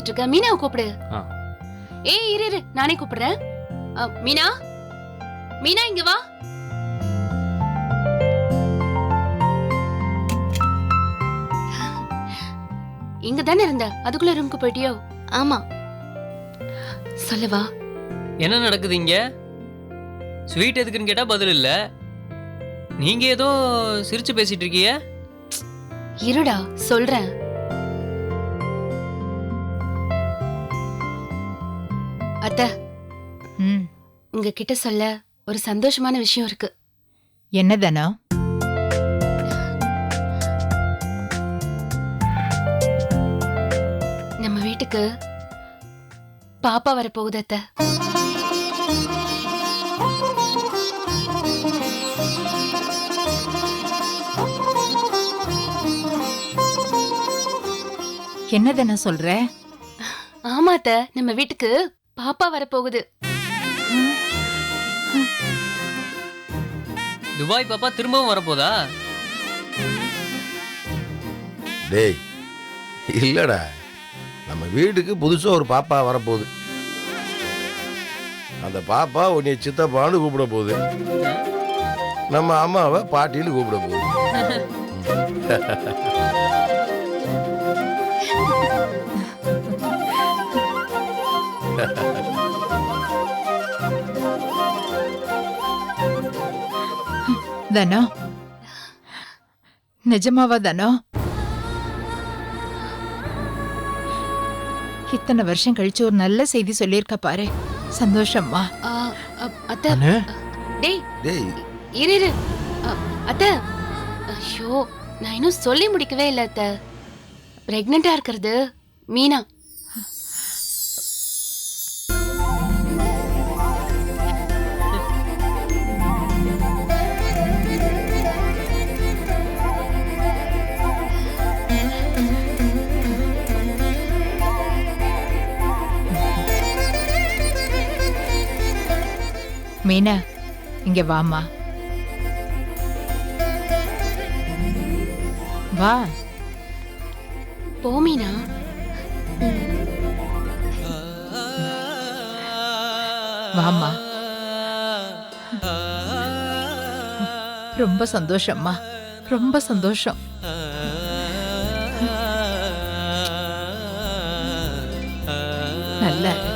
பாத்துட்டு இருக்க? மீனாவை கூப்பிடு. ஏய் இரு இரு, நானே கூப்பிடுறேன். மீனா, மீனா இங்க வா. இங்க தானே இருந்த, அதுக்குள்ள ரூமுக்கு போயிட்டியோ? ஆமா. சொல்லவா? என்ன நடக்குது இங்க? ஸ்வீட் எதுக்குன்னு கேட்டா பதில் இல்ல. நீங்க ஏதோ சிரிச்சு பேசிட்டு இருக்கீங்க. இருடா சொல்றேன். அத்தை, உங்ககிட்ட சொல்ல ஒரு சந்தோஷமான விஷயம் இருக்கு. என்னதானோ? நம்ம வீட்டுக்கு பாப்பா வரப்போகுது அத்தை. என்னதானோ சொல்ற? ஆமா அத்தை, நம்ம வீட்டுக்கு பாப்பா வரப்போகுது. துபாய் பாப்பா திரும்பவும் வரப்போதா? டேய் இல்லடா, நம்ம வீட்டுக்கு புதுசா ஒரு பாப்பா வரப்போகுது. அந்த பாப்பா உன்னை சித்தப்பான்னு கூப்பிட போகுது, நம்ம அம்மாவை பாட்டின்னு கூப்பிட போகுது. தானோ? நிஜமாவா தானோ? இத்தனை வருஷம் கழிச்சு ஒரு நல்ல செய்தி சொல்லியிருக்க பாரு. சந்தோஷம்மா. அத்தை, டேய் டேய் இரு இரு. அத்தை, ஐயோ நான் இன்னும் சொல்லி முடிக்கவே இல்லை அத்தை. பிரெக்னெண்டா இருக்கிறது மீனா. மீனா, இங்க வாமா. வா. போ மீனா. வாமா. ரொம்ப சந்தோஷம்மா, ரொம்ப சந்தோஷம். நல்லா இரு.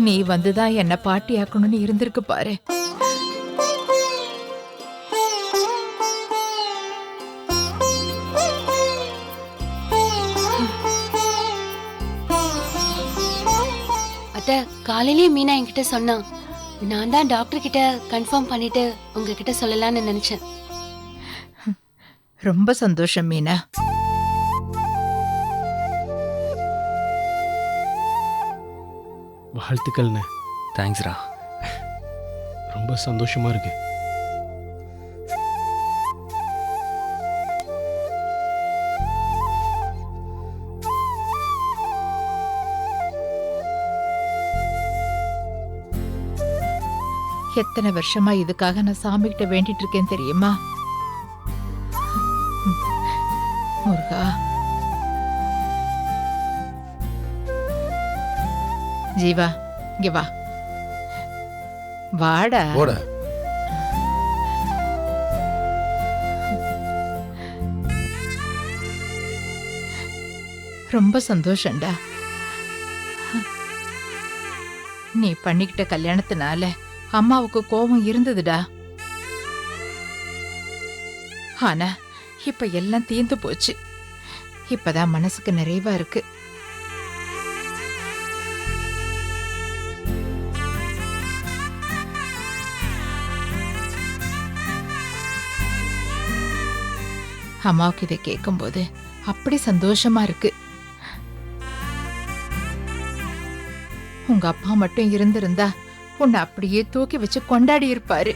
நீ வந்துதான் என்ன பாட்டியாக்கணும்னு இருந்திருக்கு பாரு. அத்தை, காலையிலேயே மீனா என்கிட்ட சொன்னா. நான் தான் டாக்டர் கிட்ட கன்ஃபார்ம் பண்ணிட்டு உங்ககிட்ட சொல்லலாம்னு நினைச்சேன். ரொம்ப சந்தோஷம் மீனா. வாழ்த்துக்கள்ண்ணே. தேங்க்ஸ்ரா. ரொம்ப சந்தோஷமா இருக்கு. எத்தனை வருஷமா இதுக்காக நான் சாமி கிட்ட வேண்டிட்டு இருக்கேன் தெரியுமா? முருகா, ஜீவா இங்க வா. வாடா. போட. ரொம்ப சந்தோஷம்டா. நீ பண்ணிக்கிட்ட கல்யாணத்தினால அம்மாவுக்கு கோபம் இருந்ததுடா. ஆனா இப்ப எல்லாம் தீர்ந்து போச்சு. இப்பதான் மனசுக்கு நிறைவா இருக்கு. அம்மாவுக்கு இதை கேட்கும்போது அப்படி சந்தோஷமா இருக்கு. உங்க அப்பா மட்டும் இருந்திருந்தா உன்னை அப்படியே தூக்கி வச்சு கொண்டாடி இருப்பாரு.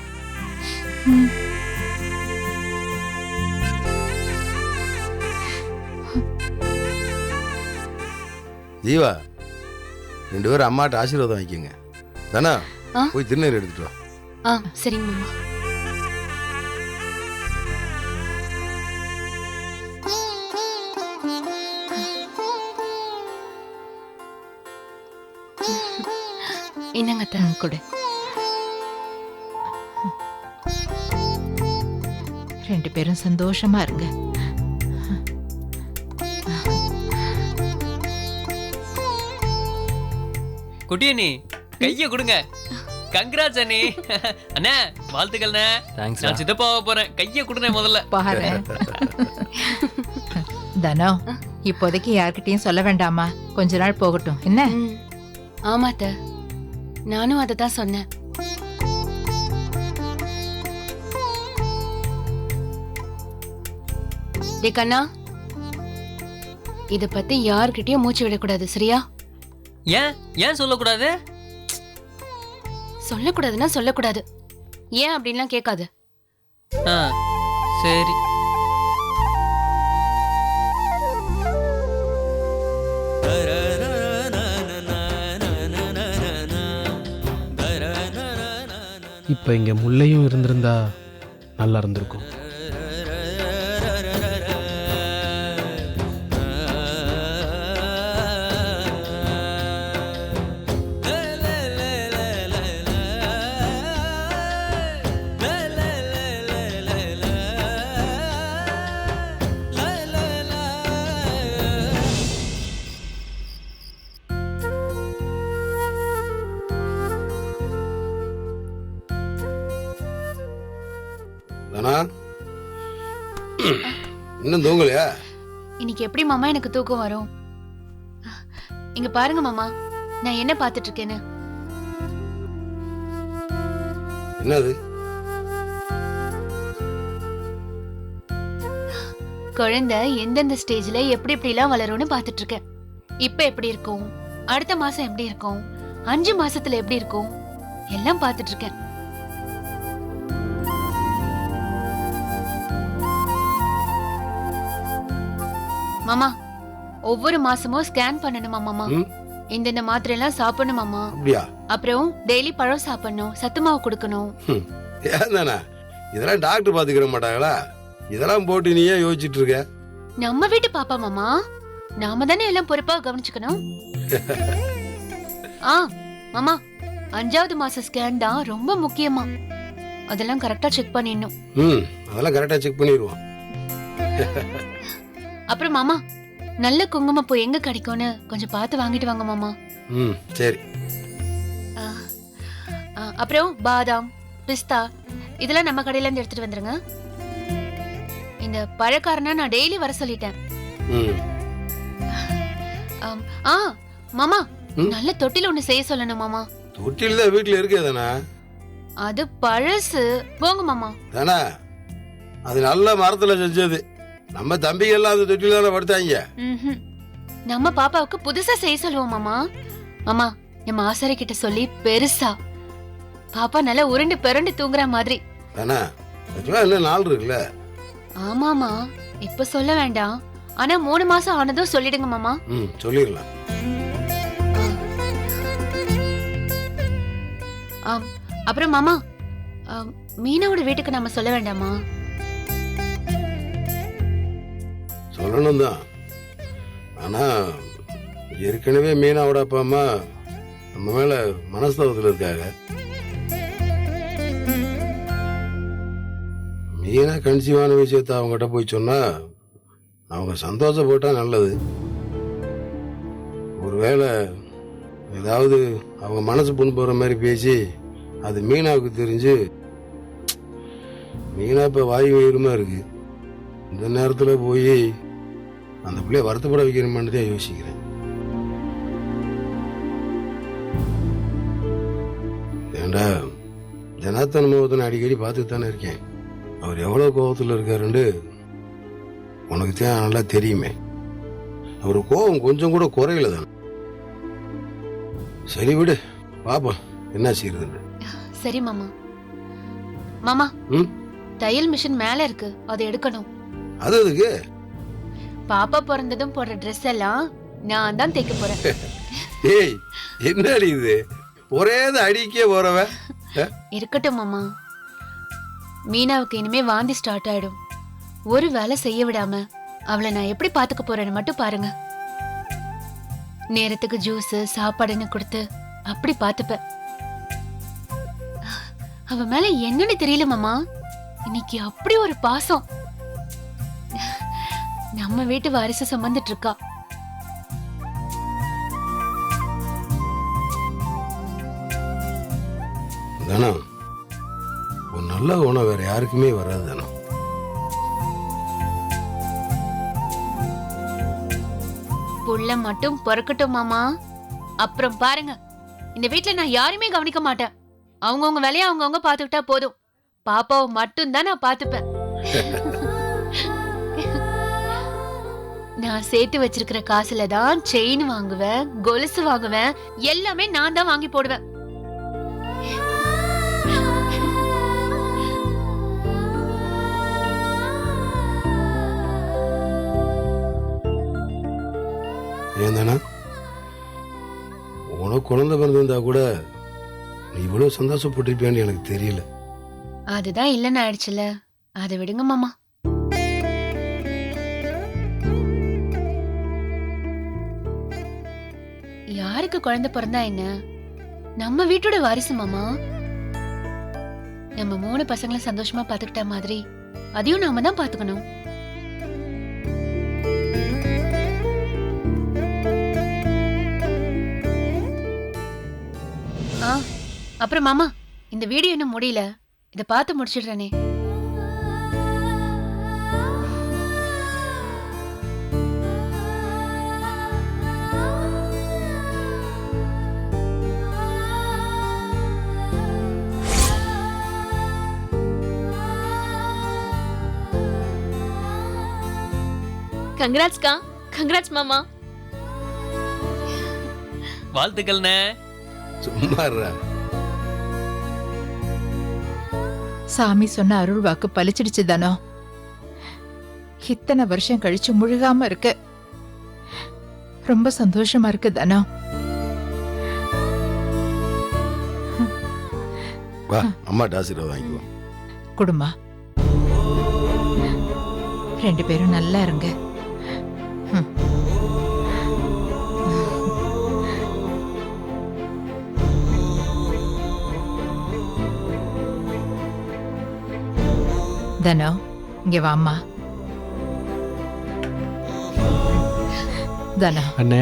ஜீவா, 2 பேரும் அம்மாட்ட ஆசீர்வாதம் வாங்கிக்கோங்க. தானா ஆ? போய் திருநீர் எடுத்துட்டு வா. சரிங்க மாமா. என்னங்க அத்தை? கொடு. 2 பேரும் சந்தோஷமா இருங்க. குட்டியண்ணி கைய கொடுங்க. கங்க்ராட்ஸ் அண்ணி. அண்ணா வாழ்த்துக்கள்ண்ணே. தேங்க்ஸ். நான் சித்தப்பாவ போறேன். கைய கொடுங்க முதல்ல. பாரு தனோ, இப்போதைக்கு யார்கிட்டயும் சொல்ல வேண்டாமா, கொஞ்ச நாள் போகட்டும் என்ன? ம். ஆமா அத்தை, நானும் அதை தான் சொன்னேன். டே கண்ணா, இத பத்தி யார்கிட்டயும் மூச்சு விடக்கூடாது, சரியா? ஏன் சொல்லக்கூடாது? சொல்லக்கூடாதுன்னா சொல்லக்கூடாது. ஏன் அப்படின்லாம் கேட்காது. ஆ, சரி. இப்போ இங்கே முல்லையும் இருந்திருந்தா நல்லா இருந்திருக்கும். தானா இன்னும் தூங்கலையா? இன்னைக்கு எப்படி மாமா எனக்கு தூக்கம் வரும்? இங்க பாருங்க மாமா, நான் என்ன பாத்துட்டு இருக்கேன்னு. என்னது? குழந்தை எந்தெந்த ஸ்டேஜ்ல எப்படி எப்படிலாம் வளரும்னு பாத்துட்டு இருக்கேன். இப்ப எப்படி இருக்கும், அடுத்த மாசம் எப்படி இருக்கும், 5 மாசத்துல எப்படி இருக்கும், எல்லாம் பாத்துட்டு இருக்கேன். மாமா, ஒவ்வொரு மாசமும் ஸ்கேன் பண்ணணுமா மாமா? ம்? இந்த மாத்திரை எல்லாம் சாப்பிடணும் மாமா. அப்படியா? அப்புறம் டெய்லி பழம் சாப்பிடணும், சத்து மாவு கொடுக்கணும். ஏன் தானே இதெல்லாம் டாக்டர் பாத்துக்கிற மாட்டாங்களா? இதெல்லாம் போட்டு நீயே யோசிச்சுட்டு இருக்க? நம்ம வீட்டு பாப்பா மாமா, நாம தானே எல்லாம் பொறுப்பா கவனிச்சுக்கணும். ஆ மாமா, 5வது மாச ஸ்கேன் தான் ரொம்ப முக்கியமா. அதெல்லாம் கரெக்டா செக் பண்ணிடணும். அதெல்லாம் கரெக்டா செக் பண்ணிடுவோம். அப்புறம் மாமா, நல்ல குங்குமப்பூ எங்க கிடைக்கும்னு கொஞ்சம் பார்த்து வாங்கிட்டு வாங்க மாமா. சரி. அப்புறம் பாதாம், பிஸ்தா இதெல்லாம் நம்ம கடையில இருந்து எடுத்துட்டு வந்துருங்க. இந்த பழக்காரனா நான் டெய்லி வர சொல்லிட்டேன். மாமா, நல்ல தொட்டில ஒண்ணு செய்ய சொல்லணும் மாமா. தொட்டில தான் வீட்டுல இருக்கே தானே? அது பழசு. போங்க மாமா. தானே அது நல்ல மரத்துல செஞ்சது. நம்ம தம்பிகள் எல்லாம் அந்த தொட்டில தானே படுத்தாங்க. நம்ம பாப்பாவுக்கு புதுசா செய்ய சொல்லுவோம் மாமா. மாமா, நம்ம ஆசாரி கிட்ட சொல்லி பெருசா பாப்பா நல்லா உருண்டு பிறண்டு தூங்குற மாதிரி. தானே இன்னும் நாள் இருக்குல்ல? ஆமாமா, இப்ப சொல்ல வேண்டாம். ஆனா 3 மாசம் ஆனதும் சொல்லிடுங்க மாமா. சொல்லிடலாம். அப்புறம் மாமா, மீனாவோட வீட்டுக்கு நம்ம சொல்ல வேண்டாமா? சொல்லணும் தான். ஆனா ஏற்கனவே மீனாவோட அப்பா அம்மா நம்ம மேல மனஸ்தாபத்தில் இருக்காங்க. மீனா கன்சீவான விஷயத்த அவங்ககிட்ட போய் சொன்னா அவங்க சந்தோஷப்பட்டா நல்லது. ஒருவேளை ஏதாவது அவங்க மனசு புண் போற மாதிரி பேசி அது மீனாவுக்கு தெரிஞ்சு, மீனா இப்ப வாயு உயிருமா இருக்கு. இந்த நேரத்துல போய் அந்த பிள்ளைய வருத்தப்பட வைக்கணுமான்னு தான் யோசிக்கிறேன். ஏண்டா ஜனார்த்தன் மோகத்தனை அடிக்கடி பார்த்துட்டு தானே இருக்கேன். அவர் எவ்வளவு கோபத்தில் இருக்காருன்னு உனக்கு தான் நல்லா தெரியுமே. அவர் கோபம் கொஞ்சம் கூட குறையல தானே. சரி விடு, பாப்போம் என்ன செய்யறது. சரி மாமா. மாமா, தையல் மிஷின் மேல இருக்கு, அதை எடுக்கணும். அது எதுக்கு? பாப்பா பிறந்ததும் போடுற ட்ரெஸ் எல்லாம் நான் தான் தைக்க போறேன். ஏய் என்னடி இது ஒரே அடிக்கே போறவ இருக்கட்டும் மாமா. மீனாவுக்கு இனிமே வாந்தி ஸ்டார்ட் ஆயிடும். ஒரு வேலை செய்ய விடாம அவளை நான் எப்படி பாத்துக்க போறேன்னு மட்டும் பாருங்க. நேரத்துக்கு ஜூஸ் சாப்பாடுன்னு கொடுத்து அப்படி பாத்துப்பேன். அவ மேல என்னன்னு தெரியல மாமா, இன்னைக்கு அப்படி ஒரு பாசம். நம்ம வீட்டு வாரிசு சுமந்துட்டு இருக்கா. தானா ஒரு நல்ல குணம் வேற யாருக்குமே வராது தானா. புள்ள மட்டும் பொறுக்கட்டும் மாமா, அப்புறம் பாருங்க. இந்த வீட்ல நான் யாருமே கவனிக்க மாட்டேன். அவங்கவுங்க வேலையை அவங்கவுங்க பாத்துக்கிட்டா போதும். பாப்பாவை மட்டும் தான் நான் பாத்துப்பேன். நான் சேர்த்து வச்சிருக்கிற காசுல தான் செயின் வாங்குவேன், கொலுசு வாங்குவேன், எல்லாமே நான் தான் வாங்கி போடுவேன். ஏன் தானே உனக்கு குழந்தை பிறந்திருந்தா கூட நீ இவ்வளவு சந்தோஷப்பட்டிருப்பியான்னு எனக்கு தெரியல. அதுதான் இல்லன்னு ஆயிடுச்சுல, அதை விடுங்க மாமா. யாருக்கு குழந்தை பிறந்தா என்ன, நம்ம வீட்டோட வாரிசு மாமா. நம்ம 3 பசங்களை சந்தோஷமா பாத்துக்கிட்ட மாதிரி அதையும் நாம தான் பாத்துக்கணும். அப்புறம் மாமா, இந்த வீடியோ இன்னும் முடியல, இத பார்த்து முடிச்சிடுறேனே. கங்க்ராட்ஸ்க்கா. கங்க்ராட்ஸ் மாமா. வாழ்த்துக்கள்ண்ணே. சும்மா இருடா. சாமி சொன்ன அருள் வாக்கு பலிச்சிடுச்சு தானோ. இத்தனை வருஷம் கழிச்சு முழுகாம இருக்கு. ரொம்ப சந்தோஷமா இருக்கு தானோ. வா அம்மாட்ட ஆசீர்வாதம் வாங்கிக்குவோம். குடுமா 2 பேரும் நல்லா இருங்க. தனோ இங்க வாம்மா. தனோ அண்ணே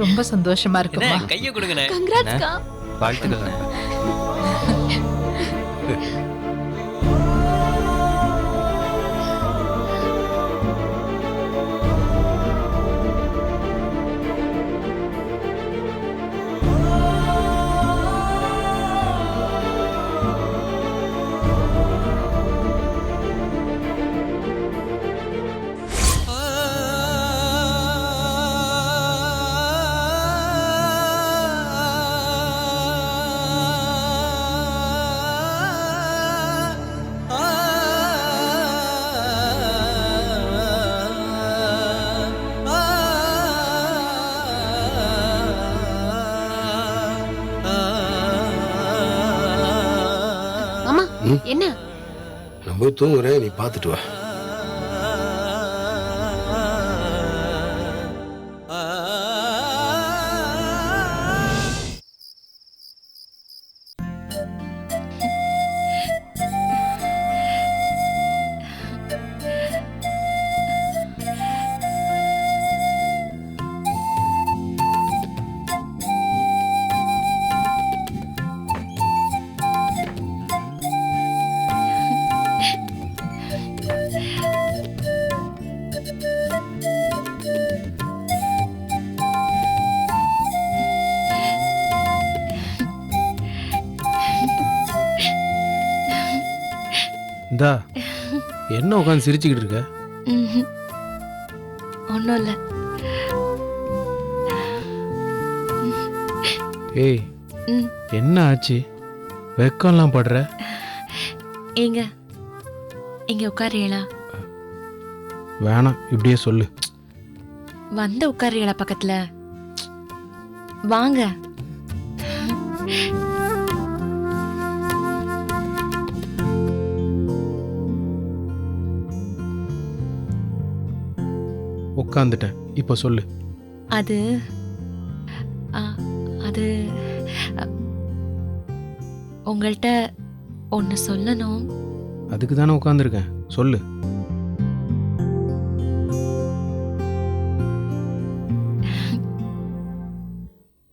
ரொம்ப சந்தோஷமா இருக்குமா. கையை கொடுங்கண்ணே. கங்க்ராட்ஸ்க்கா. வாழ்த்துக்கள்ண்ணே. என்ன நான் போய் தூங்குறேன், நீ பார்த்துட்டு வா. இந்தா என்ன உட்காந்து சிரிச்சுக்கிட்டு இருக்க? ஒன்றும் இல்லை. ஏய் என்ன ஆச்சு? வெக்கம்லாம் படுற? ஏங்க இங்க உட்காரியலா? வேணாம், இப்படியே சொல்லு. வந்து உட்காரியலா பக்கத்துல? வாங்க. உட்காந்துட்டேன். இப்போ சொல்லு. அது ஆ, அது உங்கள்கிட்ட ஒன்று சொல்லணும். அதுக்கு தானே உட்காந்துருக்கேன். சொல்லு.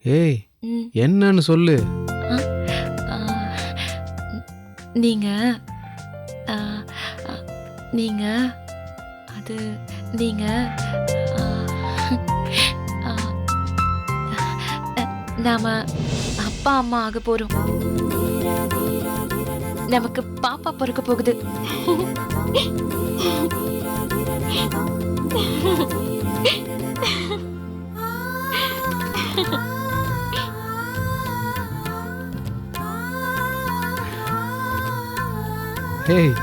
ஏய், ம், என்னன்னு சொல்லு. ஆ, நீங்க ஆ, ஆ, நீங்க அது நீங்க ஆ, ஆ, நாம அப்பா அம்மா ஆக போறோம். நமக்கு பாப்பா பிறக்க போகுது. ஏய்,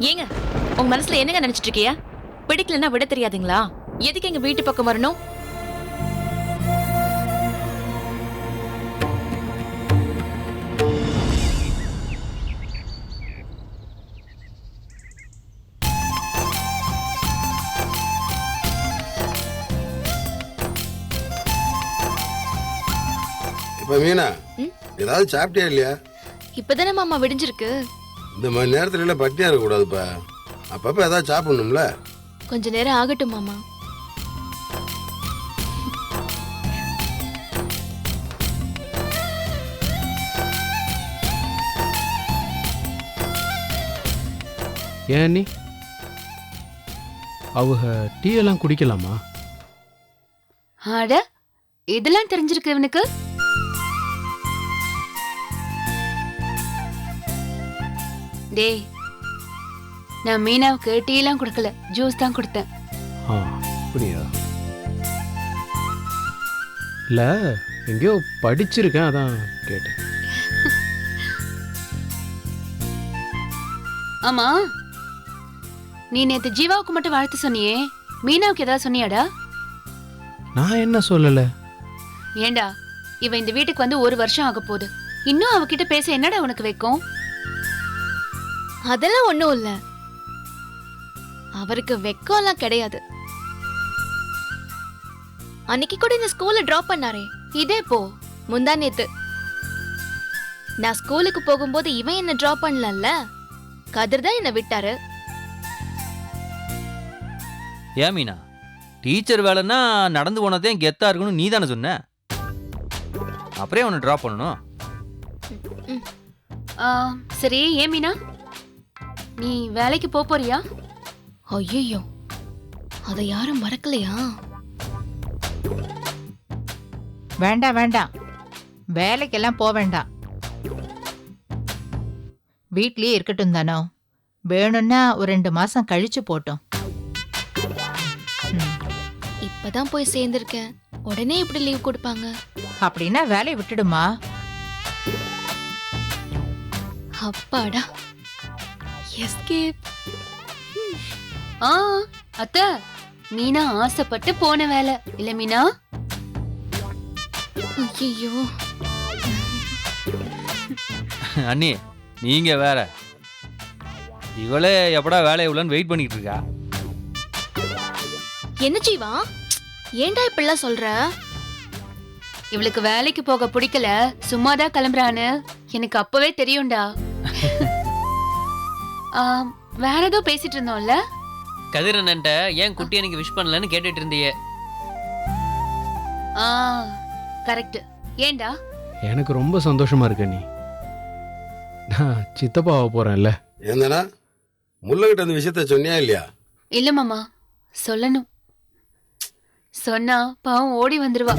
ஏங்க, உங்க மனசுல என்னங்க நினைச்சிட்டு இருக்கியா? பிடிக்கலன்னா விட தெரியாதுங்களா? எதுக்கு எங்க வீட்டு பக்கம் வரணும்? இப்ப மீனா, ம்? ஏதாவது சாப்பிட்டியா இல்லையா? இப்பதானே மாமா விடிஞ்சிருக்கு. இந்த மாதிரி நேரத்துல எல்லாம் பட்டியா இருக்க கூடாதுப்பா. அப்பப்ப ஏதாவது சாப்பிடணும்ல. கொஞ்ச நேரம் ஆகட்டும் மாமா. ஏன் நீ அவங்க டீ எல்லாம் குடிக்கலாமா? அட, இதெல்லாம் தெரிஞ்சிருக்கு இவனுக்கு. டேய், நான் மீனாவுக்கு டீ எல்லாம் கொடுக்கல, ஜூஸ் தான் கொடுத்தேன். ஆ, அப்படியா? இல்லை, எங்கேயோ படிச்சிருக்கேன், அதான் கேட்டேன். ஆமா, நீ நேத்து ஜீவாவுக்கு மட்டும் வாழ்த்து சொன்னியே, மீனாவுக்கு ஏதாவது சொன்னியாடா? நான் என்ன சொல்லலை. ஏண்டா, இவ இந்த வீட்டுக்கு வந்து 1 வருஷம் ஆக போகுது. இன்னும் அவகிட்ட பேச என்னடா உனக்கு வைக்கும்? அதெல்லாம் ஒண்ணும் இல்ல. அவருக்கு வெக்கம்லாம் கிடையாது. அன்னைக்கு கூட இந்த ஸ்கூல்ல டிராப் பண்ணாரே, இதே போ. முந்தா நேத்து நான் ஸ்கூலுக்கு போகும்போது இவன் என்ன டிராப் பண்ணலல்ல, கதிர் தான் என்ன விட்டாரு. ஏன் மீனா, டீச்சர் வேலைன்னா நடந்து போனதே கெத்தா இருக்கணும் நீ தானே சொன்ன. அப்புறம் அவனை ட்ராப் பண்ணணும். ஆ, சரி. ஏன் மீனா, நீ வேலைக்கு போறியா? ஐயோ, அதை யாரும் மறக்கலையா? வேண்டாம் வேண்டாம், வேலைக்கெல்லாம் போக வேண்டாம். வீட்லயே இருக்கட்டும் தானோ. வேணும்னா ஒரு 2 மாசம் கழிச்சு போட்டோம். இப்பதான் போய் சேர்ந்திருக்கேன், உடனே எப்படி லீவ் கொடுப்பாங்க? அப்படின்னா வேலையை விட்டுடுமா. அப்பாடா, எஸ்கேப். ஆ, அத்தை, மீனா ஆசைப்பட்டு போன வேலை இல்ல மீனா? ஐயோ, அண்ணி நீங்க வேற. இவளே எப்படா வேலையை உள்ளன்னு வெயிட் பண்ணிட்டு இருக்கா. என்ன ஜீவா, ஏன்டா இப்படிலாம் சொல்ற? இவளுக்கு வேலைக்கு போக பிடிக்கல, சும்மாதான் கிளம்புறான்னு எனக்கு அப்பவே தெரியும்டா. வேற ஏதோ பேசிட்டு இருந்தோம்ல. கதிரண்ணன்ட்ட ஏன் குட்டி எனக்கு விஷ் பண்ணலன்னு கேட்டுட்டு இருந்தியே. கரெக்ட். ஏன்டா? எனக்கு ரொம்ப சந்தோஷமா இருக்கு நீ. நான் சித்தப்பாவை போறேன்ல. ஏந்தானா முள்ளகிட்ட அந்த விஷயத்த சொன்னியா இல்லையா? இல்ல மாமா, சொல்லணும். சொன்னா பாவம் ஓடி வந்துருவா.